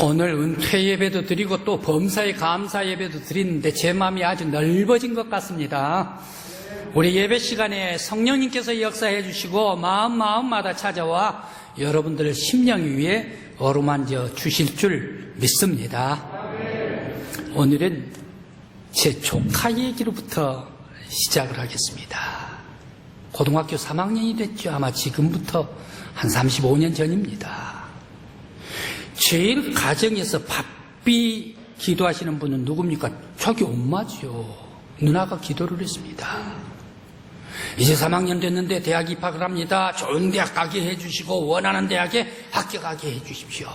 오늘 은퇴 예배도 드리고 또 범사에 감사 예배도 드리는데 제 마음이 아주 넓어진 것 같습니다. 우리 예배 시간에 성령님께서 역사해 주시고 마음마다 찾아와 여러분들의 심령 위에 어루만져 주실 줄 믿습니다. 오늘은 제 조카 얘기로부터 시작을 하겠습니다. 고등학교 3학년이 됐죠. 아마 지금부터 한 35년 전입니다. 제일 가정에서 바삐 기도하시는 분은 누굽니까? 저기 엄마죠. 누나가 기도를 했습니다. 이제 3학년 됐는데 대학 입학을 합니다. 좋은 대학 가게 해주시고 원하는 대학에 합격하게 해주십시오.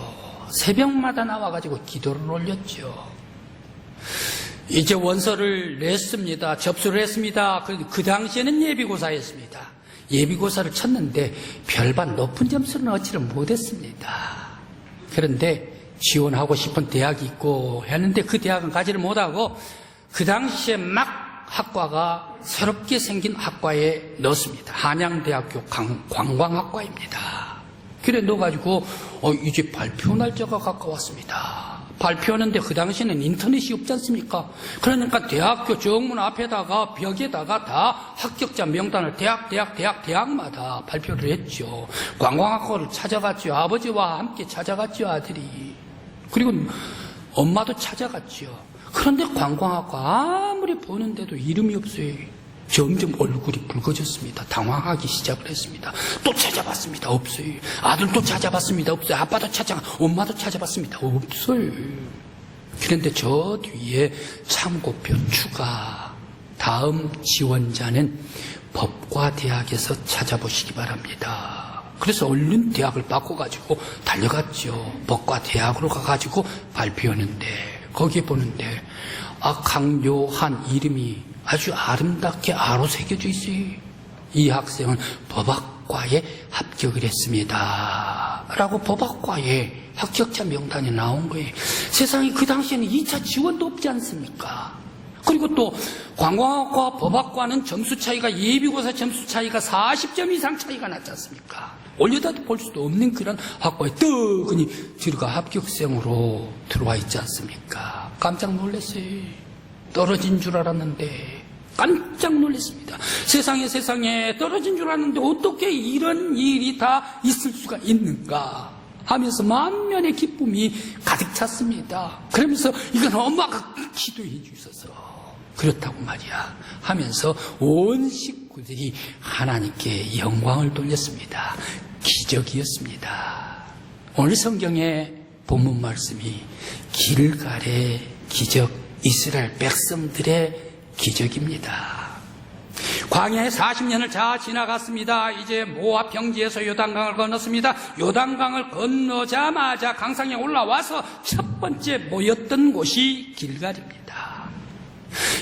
새벽마다 나와가지고 기도를 올렸죠. 이제 원서를 냈습니다. 접수를 했습니다. 그 당시에는 예비고사였습니다. 예비고사를 쳤는데 별반 높은 점수는 얻지를 못했습니다. 그런데 지원하고 싶은 대학이 있고 했는데 그 대학은 가지를 못하고 그 당시에 막 학과가 새롭게 생긴 학과에 넣었습니다. 한양대학교 관광학과입니다. 그래 넣어가지고 이제 발표 날짜가 가까웠습니다. 발표하는데 그 당시에는 인터넷이 없지 않습니까? 그러니까 대학교 정문 앞에다가 벽에다가 다 합격자 명단을 대학마다 발표를 했죠. 관광학과를 찾아갔죠. 아버지와 함께 찾아갔죠, 아들이. 그리고 엄마도 찾아갔죠. 그런데 관광학과 아무리 보는데도 이름이 없어요. 점점 얼굴이 붉어졌습니다. 당황하기 시작을 했습니다. 또 찾아봤습니다. 없어요. 아들도 찾아봤습니다. 없어요. 아빠도 엄마도 찾아봤습니다. 없어요. 그런데 저 뒤에 참고표 추가. 다음 지원자는 법과대학에서 찾아보시기 바랍니다. 그래서 얼른 대학을 바꿔가지고 달려갔죠. 법과대학으로 가가지고 발표하는데 거기에 보는데 강요한 이름이 아주 아름답게 아로 새겨져 있어요. 이 학생은 법학과에 합격을 했습니다. 라고 법학과에 합격자 명단이 나온 거예요. 세상에 그 당시에는 2차 지원도 없지 않습니까? 그리고 또 관광학과, 법학과는 점수 차이가 예비고사 점수 차이가 40점 이상 차이가 났지 않습니까? 올려다도 볼 수도 없는 그런 학과에 떡하니 들어가 합격생으로 들어와 있지 않습니까? 깜짝 놀랐어요. 떨어진 줄 알았는데 깜짝 놀랐습니다. 세상에 떨어진 줄 알았는데 어떻게 이런 일이 다 있을 수가 있는가 하면서 만면의 기쁨이 가득 찼습니다. 그러면서 이건 엄마가 기도해 주셔서 그렇다고 말이야 하면서 온 식구들이 하나님께 영광을 돌렸습니다. 기적이었습니다. 오늘 성경의 본문 말씀이 길갈의 기적, 이스라엘 백성들의 기적입니다. 광야에 40년을 다 지나갔습니다. 이제 모압 평지에서 요단강을 건넜습니다. 요단강을 건너자마자 강상에 올라와서 첫 번째 모였던 곳이 길갈입니다.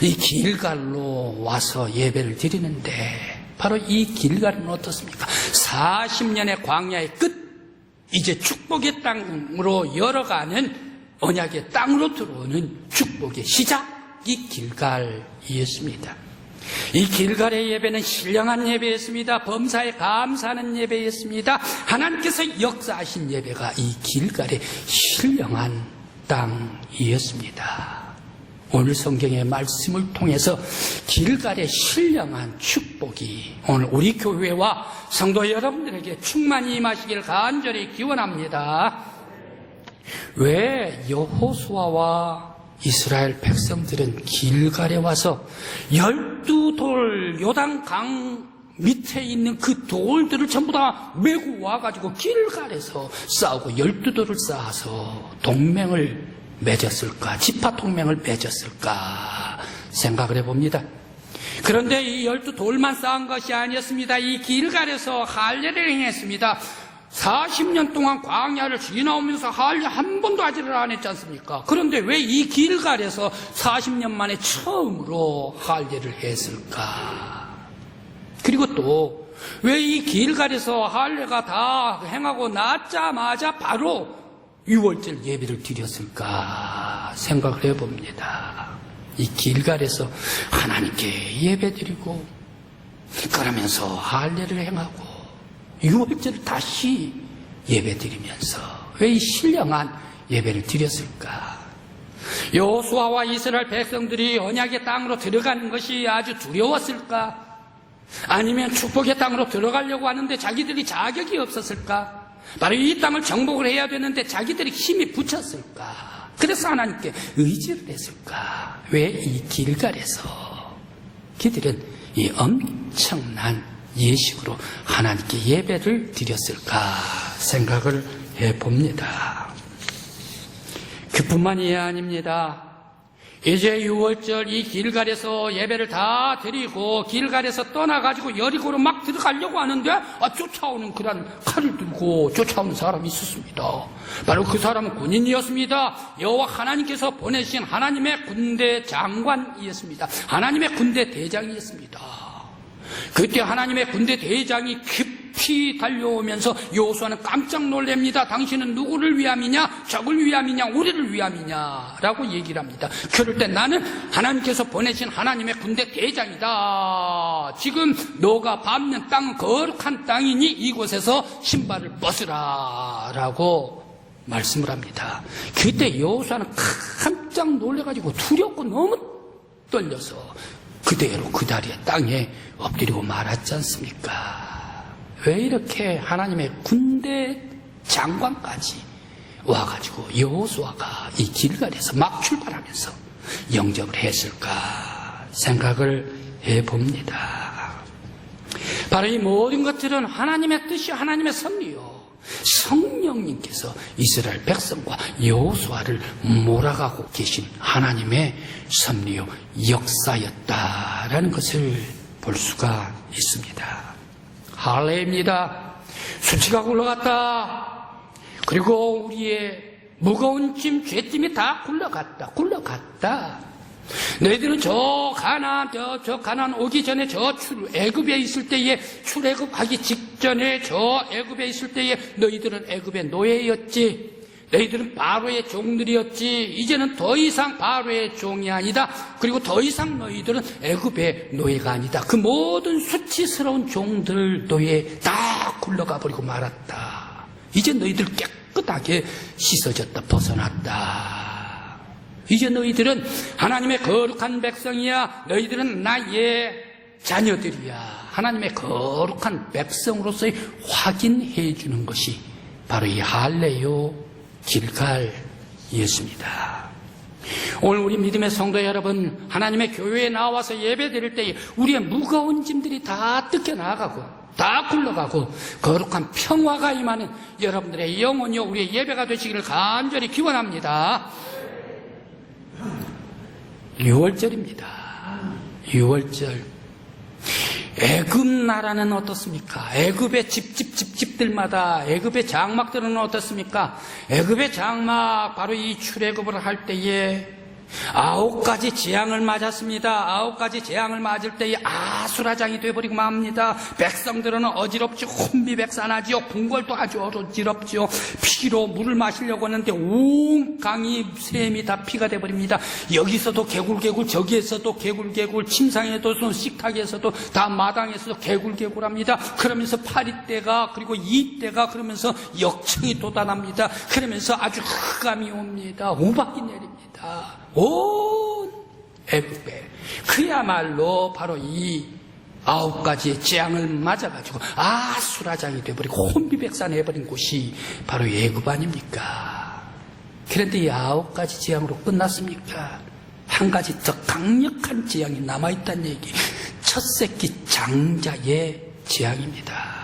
이 길갈로 와서 예배를 드리는데 바로 이 길갈은 어떻습니까? 40년의 광야의 끝, 이제 축복의 땅으로 열어가는 언약의 땅으로 들어오는 축복의 시작이 길갈이었습니다. 이 길갈의 예배는 신령한 예배였습니다. 범사에 감사하는 예배였습니다. 하나님께서 역사하신 예배가 이 길갈의 신령한 땅이었습니다. 오늘 성경의 말씀을 통해서 길갈의 신령한 축복이 오늘 우리 교회와 성도 여러분들에게 충만히 임하시길 간절히 기원합니다. 왜 여호수아와 이스라엘 백성들은 길갈에 와서 12돌 요단강 밑에 있는 그 돌들을 전부 다 메고 와가지고 길갈에서 싸우고 12돌을 쌓아서 동맹을 맺었을까? 지파 동맹을 맺었을까? 생각을 해봅니다. 그런데 이 12돌만 쌓은 것이 아니었습니다. 이 길갈에서 할례를 행했습니다. 40년 동안 광야를 지나오면서 할례 한 번도 하지를 안 했지 않습니까? 그런데 왜 이 길갈에서 40년 만에 처음으로 할례를 했을까? 그리고 또 왜 이 길갈에서 할례가 다 행하고 나자마자 바로 유월절 예배를 드렸을까 생각을 해봅니다. 이 길갈에서 하나님께 예배드리고 그러면서 할례를 행하고 유월절을 다시 예배드리면서 왜 이 신령한 예배를 드렸을까? 여호수아와 이스라엘 백성들이 언약의 땅으로 들어가는 것이 아주 두려웠을까? 아니면 축복의 땅으로 들어가려고 하는데 자기들이 자격이 없었을까? 바로 이 땅을 정복을 해야 되는데 자기들이 힘이 붙였을까? 그래서 하나님께 의지를 했을까? 왜 이 길갈에서 그들은 이 엄청난 예식으로 하나님께 예배를 드렸을까 생각을 해봅니다. 그뿐만이 아닙니다. 이제 6월절 이 길갈에서 예배를 다 드리고 길갈에서 떠나가지고 여리고로 막 들어가려고 하는데 쫓아오는 그런 칼을 들고 쫓아오는 사람이 있었습니다. 바로 그 사람은 군인이었습니다. 여호와 하나님께서 보내신 하나님의 군대 장관이었습니다. 하나님의 군대 대장이었습니다. 그때 하나님의 군대 대장이 급히 달려오면서 여호수아는 깜짝 놀랍니다. 당신은 누구를 위함이냐? 적을 위함이냐? 우리를 위함이냐? 라고 얘기를 합니다. 그럴 때 나는 하나님께서 보내신 하나님의 군대 대장이다. 지금 너가 밟는 땅은 거룩한 땅이니 이곳에서 신발을 벗으라 라고 말씀을 합니다. 그때 여호수아는 깜짝 놀라가지고 두렵고 너무 떨려서 그대로 그 다리에 땅에 엎드리고 말았지 않습니까? 왜 이렇게 하나님의 군대 장관까지 와가지고 여호수아가 이 길갈에서 막 출발하면서 영접을 했을까 생각을 해봅니다. 바로 이 모든 것들은 하나님의 뜻이 하나님의 섭리요. 성령님께서 이스라엘 백성과 여호수아를 몰아가고 계신 하나님의 섭리요 역사였다라는 것을 볼 수가 있습니다. 할례입니다. 수치가 굴러갔다. 그리고 우리의 무거운 짐, 죄짐이 다 굴러갔다. 너희들은 저 가나안 오기 전에 애굽에 있을 때에 출애굽하기 직전에 저 애굽에 있을 때에 너희들은 애굽의 노예였지. 너희들은 바로의 종들이었지. 이제는 더 이상 바로의 종이 아니다. 그리고 더 이상 너희들은 애굽의 노예가 아니다. 그 모든 수치스러운 종들 노예 다 굴러가 버리고 말았다. 이제 너희들 깨끗하게 씻어졌다. 벗어났다. 이제 너희들은 하나님의 거룩한 백성이야. 너희들은 나의 자녀들이야. 하나님의 거룩한 백성으로서의 확인해 주는 것이 바로 이 할례요 길갈이었습니다. 오늘 우리 믿음의 성도 여러분, 하나님의 교회에 나와서 예배 드릴 때에 우리의 무거운 짐들이 다 뜯겨나가고 다 굴러가고 거룩한 평화가 임하는 여러분들의 영혼이요 우리의 예배가 되시기를 간절히 기원합니다. 6월절입니다. 6월절. 애굽 나라는 어떻습니까? 애굽의 집들마다 애굽의 장막들은 어떻습니까? 애굽의 장막 바로 이 출애굽을 할 때에 9가지 재앙을 맞았습니다. 9가지 재앙을 맞을 때에 아수라장이 되어버리고 맙니다. 백성들은 어지럽지요. 혼비백산하지요. 궁궐도 아주 어지럽지요. 피로 물을 마시려고 하는데 온 강이 샘이 다 피가 되어버립니다. 여기서도 개굴개굴, 저기에서도 개굴개굴, 침상에도 식탁에서도 다 마당에서도 개굴개굴합니다. 그러면서 파리떼가 그리고 이떼가 그러면서 역청이 돋아납니다. 그러면서 아주 흑암이 옵니다. 우박이 내립니다. 온 애굽에 그야말로 바로 이 9가지의 재앙을 맞아가지고 아수라장이 되어버리고 혼비백산해버린 곳이 바로 애굽 아닙니까? 그런데 이 9가지 재앙으로 끝났습니까? 한 가지 더 강력한 재앙이 남아있다는 얘기, 첫 새끼 장자의 재앙입니다.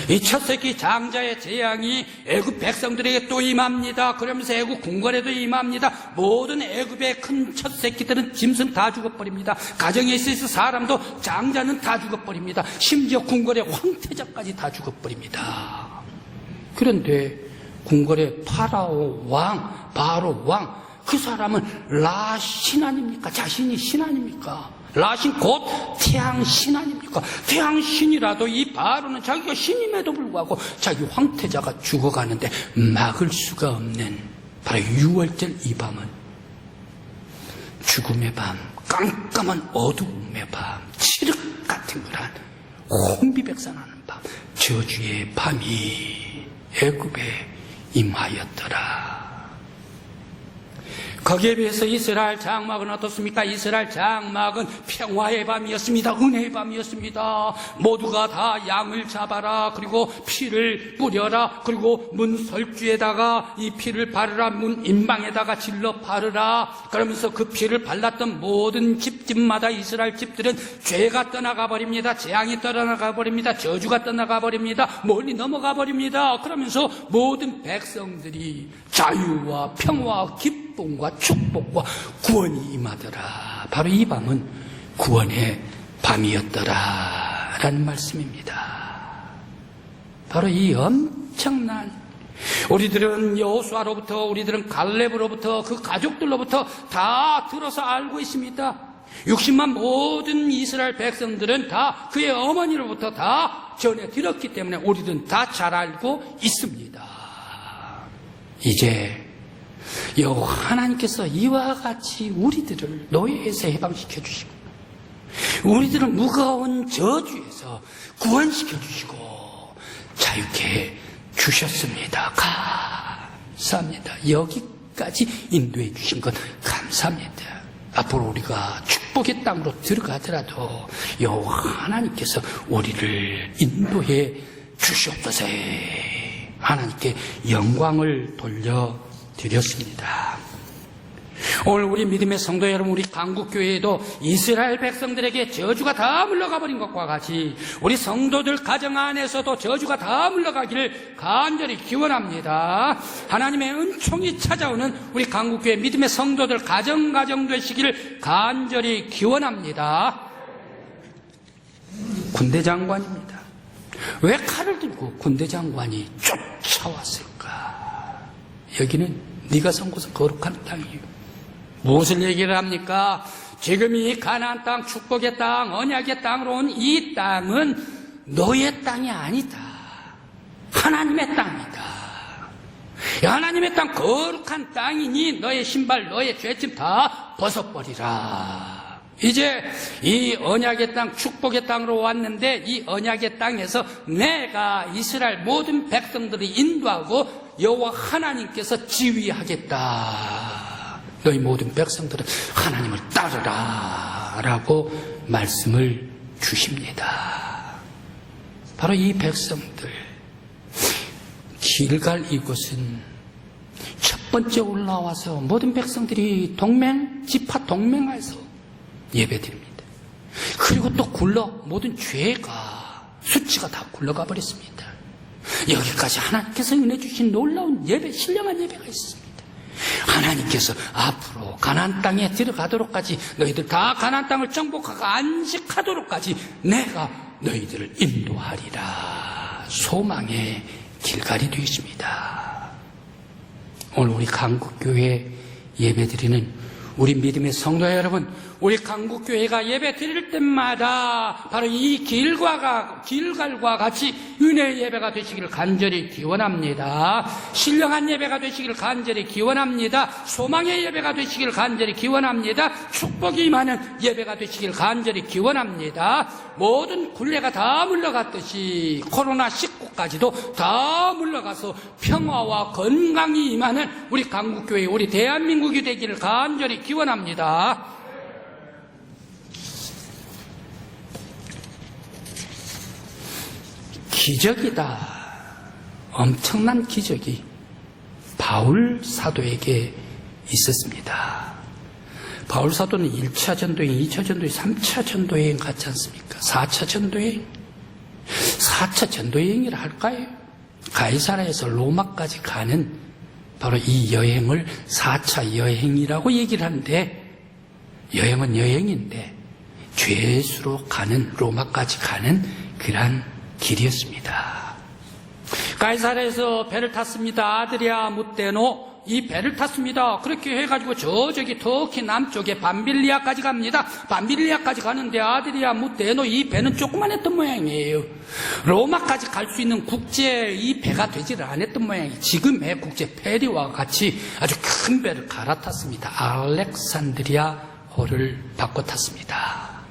이 첫 새끼 장자의 재앙이 애굽 백성들에게 또 임합니다. 그러면서 애굽 궁궐에도 임합니다. 모든 애굽의 큰 첫 새끼들은 짐승 다 죽어버립니다. 가정에 있어서 사람도 장자는 다 죽어버립니다. 심지어 궁궐의 황태자까지 다 죽어버립니다. 그런데 궁궐의 바로 왕 그 사람은 라신 아닙니까? 자신이 신 아닙니까? 라신 곧 태양신 아닙니까? 태양신이라도 이 바로는 자기가 신임에도 불구하고 자기 황태자가 죽어가는데 막을 수가 없는 바로 6월절 이 밤은 죽음의 밤, 깜깜한 어두움의 밤, 칠흑 같은 거란 혼비백산하는 밤, 저주의 밤이 애굽에 임하였더라. 거기에 비해서 이스라엘 장막은 어떻습니까? 이스라엘 장막은 평화의 밤이었습니다. 은혜의 밤이었습니다. 모두가 다 양을 잡아라. 그리고 피를 뿌려라. 그리고 문 설주에다가 이 피를 바르라. 문 인방에다가 질러 바르라. 그러면서 그 피를 발랐던 모든 집마다 이스라엘 집들은 죄가 떠나가 버립니다. 재앙이 떠나가 버립니다. 저주가 떠나가 버립니다. 멀리 넘어가 버립니다. 그러면서 모든 백성들이 자유와 평화와 기쁨과 축복과 구원이 임하더라. 바로 이 밤은 구원의 밤이었더라 라는 말씀입니다. 바로 이 엄청난, 우리들은 여호수아로부터, 우리들은 갈렙으로부터, 그 가족들로부터 다 들어서 알고 있습니다. 60만 모든 이스라엘 백성들은 다 그의 어머니로부터 다 전해 들었기 때문에 우리들은 다 잘 알고 있습니다. 이제 여호와 하나님께서 이와 같이 우리들을 노예에서 해방시켜 주시고, 우리들을 무거운 저주에서 구원시켜 주시고 자유케 주셨습니다. 감사합니다. 여기까지 인도해 주신 것 감사합니다. 앞으로 우리가 축복의 땅으로 들어가더라도 여호와 하나님께서 우리를 인도해 주시옵소서. 하나님께 영광을 돌려드렸습니다. 오늘 우리 믿음의 성도 여러분, 우리 강국교회에도 이스라엘 백성들에게 저주가 다 물러가 버린 것과 같이 우리 성도들 가정 안에서도 저주가 다 물러가기를 간절히 기원합니다. 하나님의 은총이 찾아오는 우리 강국교회 믿음의 성도들 가정 되시기를 간절히 기원합니다. 군대 장관입니다. 왜 칼을 들고 군대 장관이 쫓아왔을까? 여기는 네가 선고서 거룩한 땅이에요. 무엇을 얘기를 합니까? 지금 이 가나안 땅, 축복의 땅, 언약의 땅으로 온 이 땅은 너의 땅이 아니다. 하나님의 땅이다. 하나님의 땅, 거룩한 땅이니 너의 신발, 너의 죄짐 다 벗어버리라. 이제 이 언약의 땅, 축복의 땅으로 왔는데 이 언약의 땅에서 내가 이스라엘 모든 백성들을 인도하고 여호와 하나님께서 지휘하겠다. 너희 모든 백성들은 하나님을 따르라 라고 말씀을 주십니다. 바로 이 백성들, 길갈 이곳은 첫 번째 올라와서 모든 백성들이 지파 동맹해서 예배드립니다. 그리고 또 모든 죄가, 수치가 다 굴러가 버렸습니다. 여기까지 하나님께서 은혜 주신 놀라운 예배, 신령한 예배가 있습니다. 하나님께서 앞으로 가나안 땅에 들어가도록까지, 너희들 다 가나안 땅을 정복하고 안식하도록까지 내가 너희들을 인도하리라. 소망의 길갈이 되십니다. 오늘 우리 강국교회 예배드리는 우리 믿음의 성도 여러분, 우리 강국교회가 예배 드릴 때마다 바로 이 길갈과 같이 은혜의 예배가 되시기를 간절히 기원합니다. 신령한 예배가 되시기를 간절히 기원합니다. 소망의 예배가 되시기를 간절히 기원합니다. 축복이 임하는 예배가 되시기를 간절히 기원합니다. 모든 굴레가 다 물러갔듯이 코로나19까지도 다 물러가서 평화와 건강이 임하는 우리 강국교회, 우리 대한민국이 되기를 간절히 기원합니다. 기적이다. 엄청난 기적이 바울 사도에게 있었습니다. 바울 사도는 1차 전도행, 2차 전도행, 3차 전도행 같지 않습니까? 4차 전도행, 4차 전도행이라 할까요? 가이사라에서 로마까지 가는 바로 이 여행을 4차 여행이라고 얘기를 하는데, 여행은 여행인데 죄수로 가는, 로마까지 가는 그러한 길이었습니다. 가이사라에서 배를 탔습니다. 아드리아 무테노, 이 배를 탔습니다. 그렇게 해가지고 저기 터키 남쪽에 밤빌리아까지 갑니다. 밤빌리아까지 가는데 아드리아 무테노, 이 배는 조그만했던 모양이에요. 로마까지 갈 수 있는 국제 이 배가 되지를 않았던 모양이에요. 지금의 국제 페리와 같이 아주 큰 배를 갈아탔습니다. 알렉산드리아호를 바꿔 탔습니다.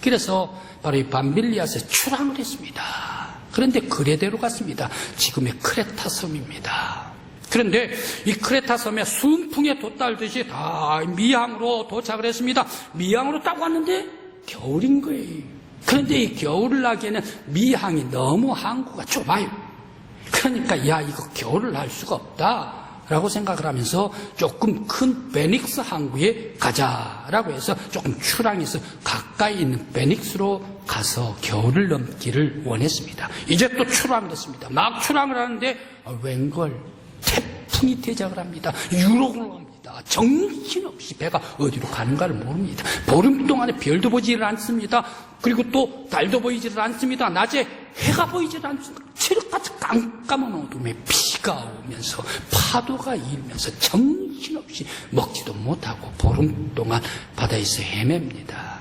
그래서 바로 이 밤빌리아에서 출항을 했습니다. 그런데 그레데로 갔습니다. 지금의 크레타 섬입니다. 그런데 이 크레타 섬에 순풍에 돛달듯이 다 미항으로 도착을 했습니다. 미항으로 딱 왔는데 겨울인 거예요. 그런데 이 겨울을 나기에는 미항이 너무 항구가 좁아요. 그러니까 야 이거 겨울을 날 수가 없다 라고 생각을 하면서 조금 큰 베닉스 항구에 가자라고 해서 조금 출항해서 가까이 있는 베닉스로 가서 겨울을 넘기를 원했습니다. 이제 또 출항을 했습니다. 막 출항을 하는데 웬걸 태풍이 대작을 합니다. 유록을 합니다. 정신없이 배가 어디로 가는가를 모릅니다. 보름 동안에 별도 보지를 않습니다. 그리고 또 달도 보이지를 않습니다. 낮에 해가 보이지를 않습니다. 칠흑같이 깜깜한 어둠에 비가 오면서 파도가 일면서 정신없이 먹지도 못하고 보름 동안 바다에서 헤맵니다.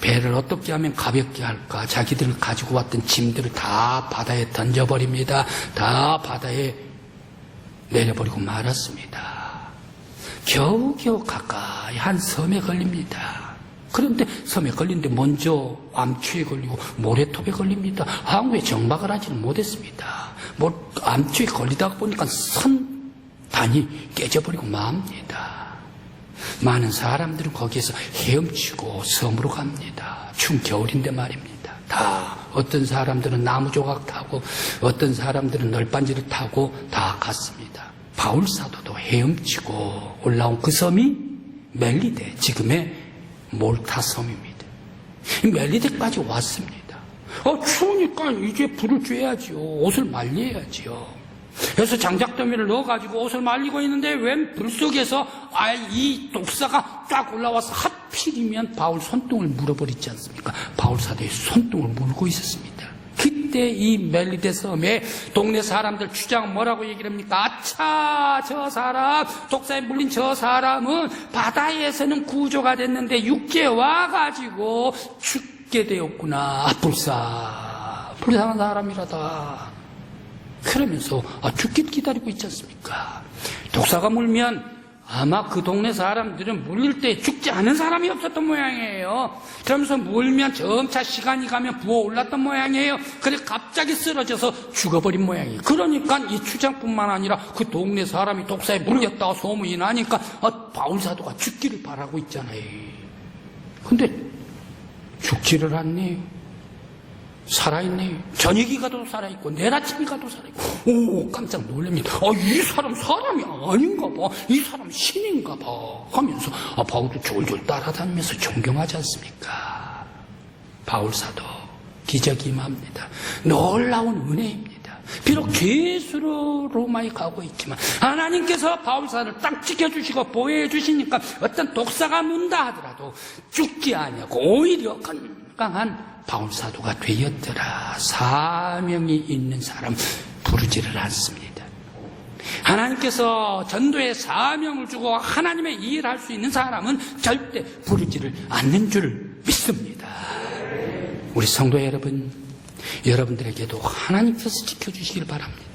배를 어떻게 하면 가볍게 할까? 자기들 가지고 왔던 짐들을 다 바다에 던져버립니다. 다 바다에 내려버리고 말았습니다. 겨우겨우 가까이 한 섬에 걸립니다. 그런데 섬에 걸리는데 먼저 암초에 걸리고 모래톱에 걸립니다. 항구에 정박을 하지는 못했습니다. 암초에 걸리다가 보니까 선단이 깨져버리고 맙니다. 많은 사람들은 거기에서 헤엄치고 섬으로 갑니다. 추운 겨울인데 말입니다. 다 어떤 사람들은 나무 조각 타고 어떤 사람들은 널빤지를 타고 다 갔습니다. 바울 사도도 헤엄치고 올라온 그 섬이 멜리데, 지금의 몰타 섬입니다. 멜리데까지 왔습니다. 추우니까 이제 불을 쬐야지요. 옷을 말려야지요. 그래서 장작더미를 넣어가지고 옷을 말리고 있는데 웬 불 속에서 이 독사가 쫙 올라와서 하필이면 바울 손등을 물어버리지 않습니까? 바울 사도의 손등을 물고 있었습니다. 그때 이 멜리데 섬에 동네 사람들 주장 뭐라고 얘기를 합니까? 아차, 저 사람, 독사에 물린 저 사람은 바다에서는 구조가 됐는데 육지에 와가지고 죽게 되었구나. 불쌍한 사람이라다. 그러면서 죽길 기다리고 있지 않습니까? 독사가 물면 아마 그 동네 사람들은 물릴 때 죽지 않은 사람이 없었던 모양이에요. 그러면서 물면 점차 시간이 가면 부어올랐던 모양이에요. 그래서 갑자기 쓰러져서 죽어버린 모양이에요. 그러니까 이 추장뿐만 아니라 그 동네 사람이 독사에 물렸다고 소문이 나니까 바울 사도가 죽기를 바라고 있잖아요. 근데 죽지를 않네요. 살아있네요. 저녁이 가도 살아있고 내일 아침이 가도 살아있고 오 깜짝 놀랍니다. 이 사람 사람이 아닌가 봐. 이 사람 신인가 봐 하면서 바울도 졸졸 따라다니면서 존경하지 않습니까? 바울 사도 기적이 임합니다. 놀라운 은혜입니다. 비록 죄수로 로마에 가고 있지만 하나님께서 바울 사도를 딱 지켜주시고 보호해 주시니까 어떤 독사가 문다 하더라도 죽지 아니하고 오히려 건강한 바울 사도가 되었더라. 사명이 있는 사람 부르지를 않습니다. 하나님께서 전도에 사명을 주고 하나님의 일을 할 수 있는 사람은 절대 부르지를 않는 줄 믿습니다. 우리 성도 여러분, 여러분들에게도 하나님께서 지켜주시길 바랍니다.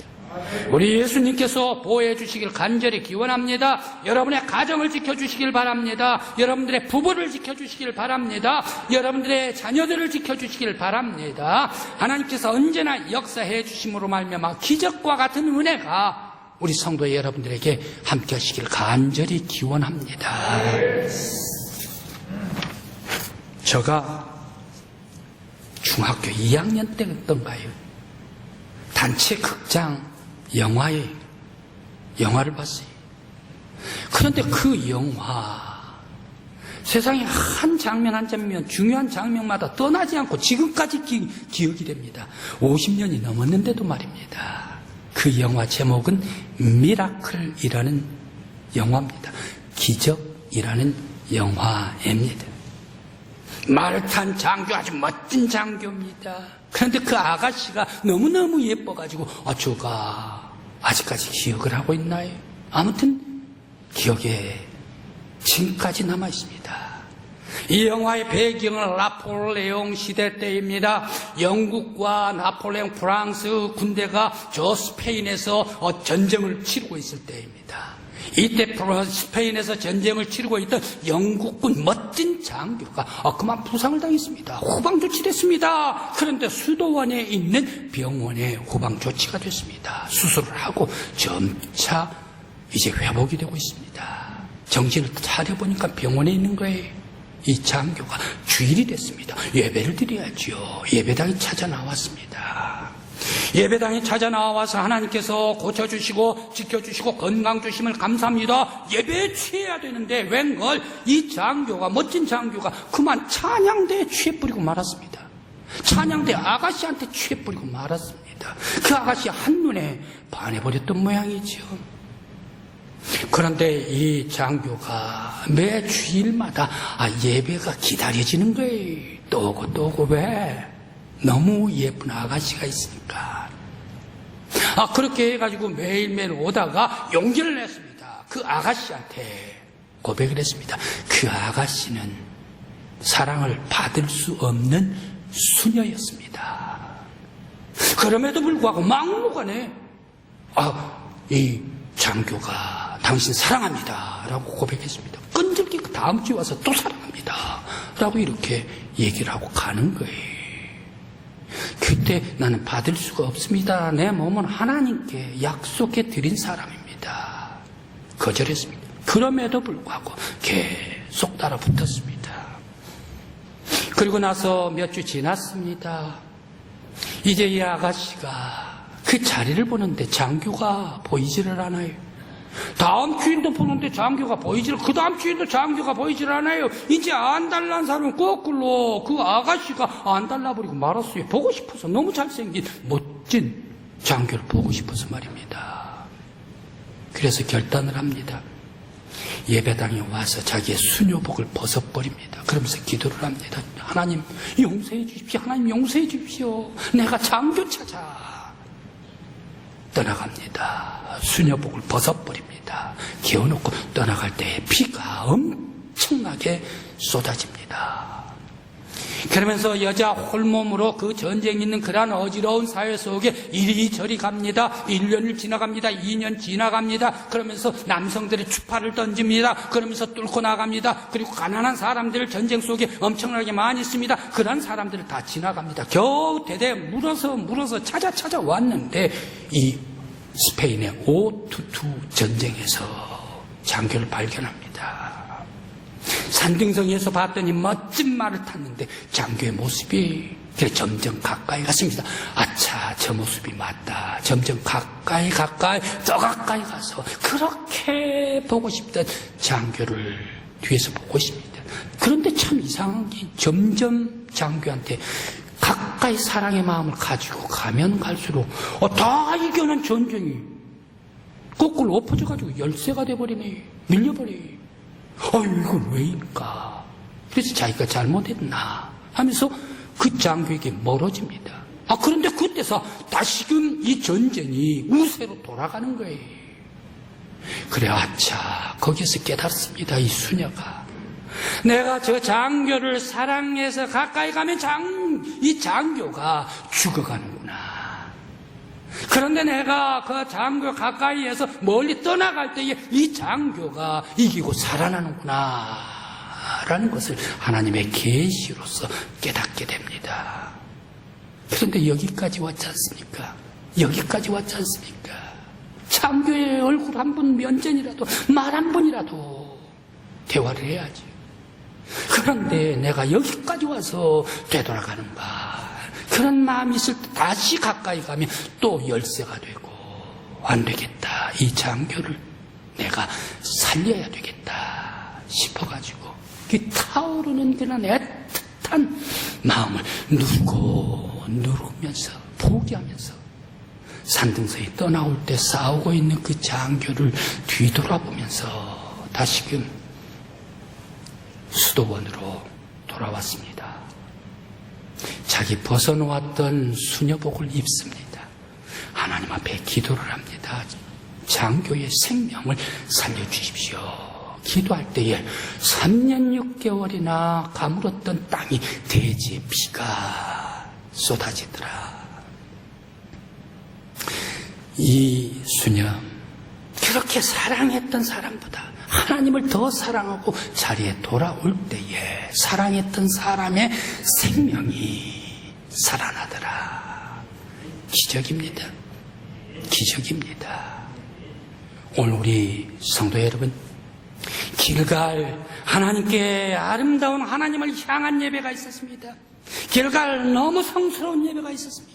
우리 예수님께서 보호해 주시길 간절히 기원합니다. 여러분의 가정을 지켜주시길 바랍니다. 여러분들의 부부를 지켜주시길 바랍니다. 여러분들의 자녀들을 지켜주시길 바랍니다. 하나님께서 언제나 역사해 주심으로 말미암아 기적과 같은 은혜가 우리 성도 여러분들에게 함께 하시길 간절히 기원합니다. 제가 중학교 2학년 때였던가요? 단체 극장 영화를 봤어요. 그런데 그 영화, 세상에 한 장면 한 장면, 중요한 장면마다 떠나지 않고 지금까지 기억이 됩니다. 50년이 넘었는데도 말입니다. 그 영화 제목은 미라클이라는 영화입니다. 기적이라는 영화입니다. 말을 탄 장교, 아주 멋진 장교입니다. 그런데 그 아가씨가 너무너무 예뻐가지고 저가 아직까지 기억을 하고 있나요? 아무튼 기억에 지금까지 남아있습니다. 이 영화의 배경은 나폴레옹 시대 때입니다. 영국과 나폴레옹 프랑스 군대가 저 스페인에서 전쟁을 치르고 있을 때입니다. 이때 스페인에서 전쟁을 치르고 있던 영국군 멋진 멋진 장교가 그만 부상을 당했습니다. 후방 조치됐습니다. 그런데 수도원에 있는 병원에 후방 조치가 됐습니다. 수술을 하고 점차 이제 회복이 되고 있습니다. 정신을 차려보니까 병원에 있는 거예요. 이 장교가 주일이 됐습니다. 예배를 드려야죠. 예배당에 찾아 나왔습니다. 예배당에 찾아 나와서 하나님께서 고쳐주시고 지켜주시고 건강 주심을 감사합니다. 예배에 취해야 되는데 웬걸 이 장교가, 멋진 장교가 그만 찬양대에 취해버리고 말았습니다. 찬양대 아가씨한테 취해버리고 말았습니다. 그 아가씨 한눈에 반해버렸던 모양이죠. 그런데 이 장교가 매 주일마다 예배가 기다려지는 거예요. 또 오고 왜? 너무 예쁜 아가씨가 있으니까. 그렇게 해가지고 매일매일 오다가 용기를 냈습니다. 그 아가씨한테 고백을 했습니다. 그 아가씨는 사랑을 받을 수 없는 수녀였습니다. 그럼에도 불구하고 막무가내 이 장교가 당신 사랑합니다 라고 고백했습니다. 끈질기 그 다음 주에 와서 또 사랑합니다 라고 이렇게 얘기를 하고 가는 거예요. 그때 나는 받을 수가 없습니다. 내 몸은 하나님께 약속해 드린 사람입니다. 거절했습니다. 그럼에도 불구하고 계속 따라붙었습니다. 그리고 나서 몇 주 지났습니다. 이제 이 아가씨가 그 자리를 보는데 장교가 보이지를 않아요. 다음 주일도 보는데 장교가 보이지를, 그 다음 주일도 장교가 보이지를 않아요. 이제 안 달란 사람은 거꾸로 그 아가씨가 안 달라버리고 말았어요. 보고 싶어서, 너무 잘생긴 멋진 장교를 보고 싶어서 말입니다. 그래서 결단을 합니다. 예배당에 와서 자기의 수녀복을 벗어버립니다. 그러면서 기도를 합니다. 하나님 용서해 주십시오. 하나님 용서해 주십시오. 내가 장교 찾아 떠나갑니다. 수녀복을 벗어버립니다. 기어놓고 떠나갈 때 피가 엄청나게 쏟아집니다. 그러면서 여자 홀몸으로 그 전쟁이 있는 그러한 어지러운 사회 속에 이리저리 갑니다. 1년을 지나갑니다. 2년 지나갑니다. 그러면서 남성들의 추파를 던집니다. 그러면서 뚫고 나갑니다. 그리고 가난한 사람들을 전쟁 속에 엄청나게 많이 있습니다. 그러한 사람들을 다 지나갑니다. 겨우 대대 물어서 찾아왔는데 이 스페인의 오투투 전쟁에서 장교를 발견합니다. 산등성에서 봤더니 멋진 말을 탔는데 장교의 모습이 점점 가까이 갔습니다. 아차, 저 모습이 맞다. 점점 가까이 더 가까이 가서 그렇게 보고 싶던 장교를 뒤에서 보고 있습니다. 그런데 참 이상한 게 점점 장교한테 가까이 사랑의 마음을 가지고 가면 갈수록 다 이겨낸 전쟁이 거꾸로 엎어져가지고 열쇠가 돼버리네. 밀려버리네. 이건 왜일까? 그래서 자기가 잘못했나 하면서 그 장교에게 멀어집니다. 그런데 그때서 다시금 이 전쟁이 우세로 돌아가는 거예요. 그래, 아차, 거기서 깨달았습니다. 이 수녀가 내가 저 장교를 사랑해서 가까이 가면 이 장교가 죽어가는구나. 그런데 내가 그 장교 가까이에서 멀리 떠나갈 때에 이 장교가 이기고 살아나는구나 라는 것을 하나님의 계시로서 깨닫게 됩니다. 그런데 여기까지 왔지 않습니까? 장교의 얼굴 한 번 면전이라도, 말 한 번이라도 대화를 해야지. 그런데 내가 여기까지 와서 되돌아가는가, 그런 마음이 있을 때 다시 가까이 가면 또 열쇠가 되고, 안 되겠다, 이 장교를 내가 살려야 되겠다 싶어가지고 그 타오르는 그런 애틋한 마음을 누르면서 포기하면서 산등성이 떠나올 때 싸우고 있는 그 장교를 뒤돌아보면서 다시금 수도원으로 돌아왔습니다. 자기 벗어놓았던 수녀복을 입습니다. 하나님 앞에 기도를 합니다. 장교의 생명을 살려주십시오. 기도할 때에 3년 6개월이나 가물었던 땅이 대지의 피가 쏟아지더라. 이 수녀, 그렇게 사랑했던 사람보다 하나님을 더 사랑하고 자리에 돌아올 때에 사랑했던 사람의 생명이 살아나더라. 기적입니다. 기적입니다. 오늘 우리 성도 여러분, 길갈 하나님께 아름다운 하나님을 향한 예배가 있었습니다. 길갈 너무 성스러운 예배가 있었습니다.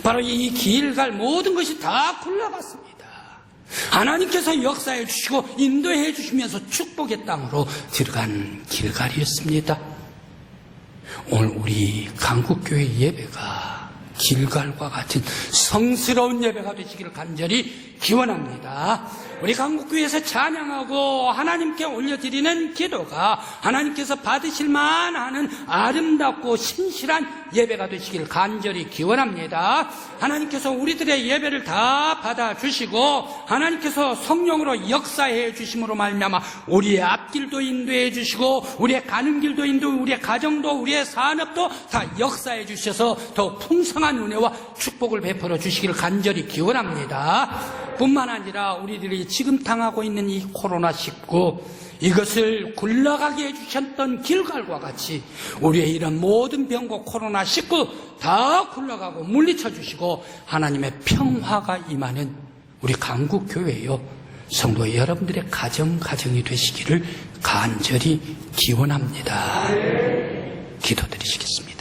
바로 이 길갈 모든 것이 다 굴러갔습니다. 하나님께서 역사해 주시고 인도해 주시면서 축복의 땅으로 들어간 길갈이었습니다. 오늘 우리 강국교회 예배가 길갈과 같은 성스러운 예배가 되시기를 간절히 기원합니다. 우리 강국교회에서 찬양하고 하나님께 올려드리는 기도가 하나님께서 받으실 만한 아름답고 신실한 예배가 되시기를 간절히 기원합니다. 하나님께서 우리들의 예배를 다 받아주시고 하나님께서 성령으로 역사해 주심으로 말미암아 우리의 앞길도 인도해 주시고 우리의 가는 길도 인도, 우리의 가정도 우리의 산업도 다 역사해 주셔서 더 풍성한 은혜와 축복을 베풀어 주시기를 간절히 기원합니다. 뿐만 아니라 우리들이 지금 당하고 있는 이 코로나19 이것을 굴러가게 해주셨던 길갈과 같이 우리의 이런 모든 병고 코로나19 다 굴러가고 물리쳐 주시고 하나님의 평화가 임하는 우리 강국교회요 성도 여러분들의 가정이 되시기를 간절히 기원합니다. 기도드리시겠습니다.